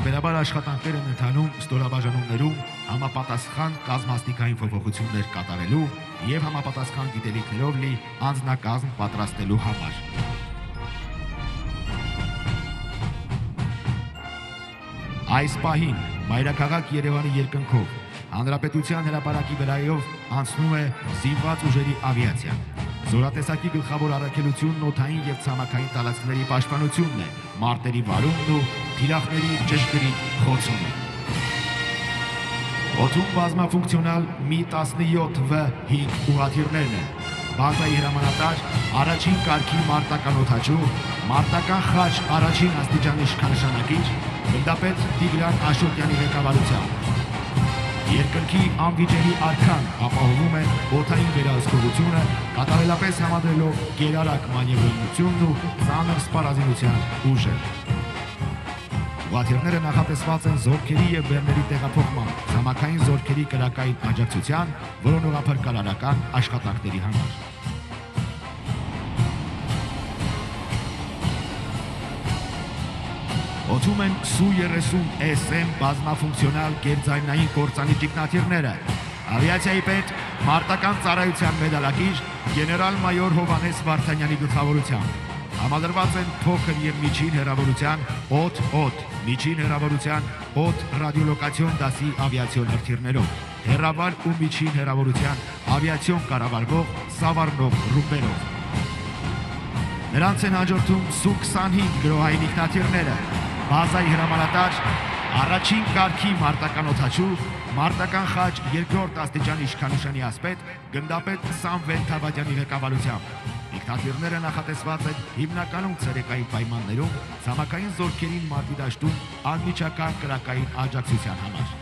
Պարբերաբար աշխատանքներ են ընթանում ստորաբաժանումներում համապատասխան կազմաստիկային փոփոխություններ կատարելու և համապատասխան գիտելիքներով լի անձնակազմ պատրաստելու համար։ Այս պահին մայրաքաղաք Երևանի երկնքով Հանրապետության հրապարակի վրայով անցնում է զինված ուժերի ավիացիան։ Զորատեսակի գլխավոր առաքելությունն օդային և ցամաքային տարածքների պաշտպանությունն է, մարտերի վարումն ու թիրախների ճշգրիտ խոցումը։ Օդում բազմաֆունկցիոնալ Mi-17V5 ուղղաթիռներն են, բազայի հրամանատար առաջին կարգի մարտական օդաչու, մարտական խաչ առաջին աստիճանի իշխանանշանակիչ, գնդապետ Տիգրան Աշոտյանի ղեկավարությամբ։ Երկնքի անվիճելի արքան ապահովում է օդային վերահսկողությունը, կատարելապես համադրելով գերարագ մանևրությունն ու ծանր սպառազինության ուժը։ Ուղղաթիռները նախատեսված են զորքերի և բեռների տեղափոխման, ցամաքային զորքերի կրակային աջակցության, որոնողափրկարարական աշխատանքների համար։ Օդում են Su-30SM բազմաֆունկցիոնալ գերձայնային կործանի ճիկնաթիռները, ավիացիայի պետ մարտական ծառայության մեդալակիր գեներալ-մայոր Հովհաննես Վարդանյանի գլխավորությամբ։ Համալրված են փոքր և միջին հեռավորության օդ-օդ, միջին հեռավորության օդ ռադիոլոկացիոն դասի ավիացիոն հրթիռներով, հեռավար ու միջին հեռավորության ավիացիոն կառավարվող սավառնող ռումբերով։ Նրանց են հաջորդում Su-25 գրոհային ինքնաթիռները, բազայի հրամանատար առաջին կարգի մարտական օդաչու, մարտական խաչ երկրորդ աստիճանի իշխանանշանի ասպետ գնդապետ Սամվել Թավադյանի ղեկավարությամբ։ Ինքնաթիռները նախատեսված են հիմնականում ցերեկային պայմաններում ցամաքային զորքերին մարտի դաշտում անմիջական կրակային աջակցության համար։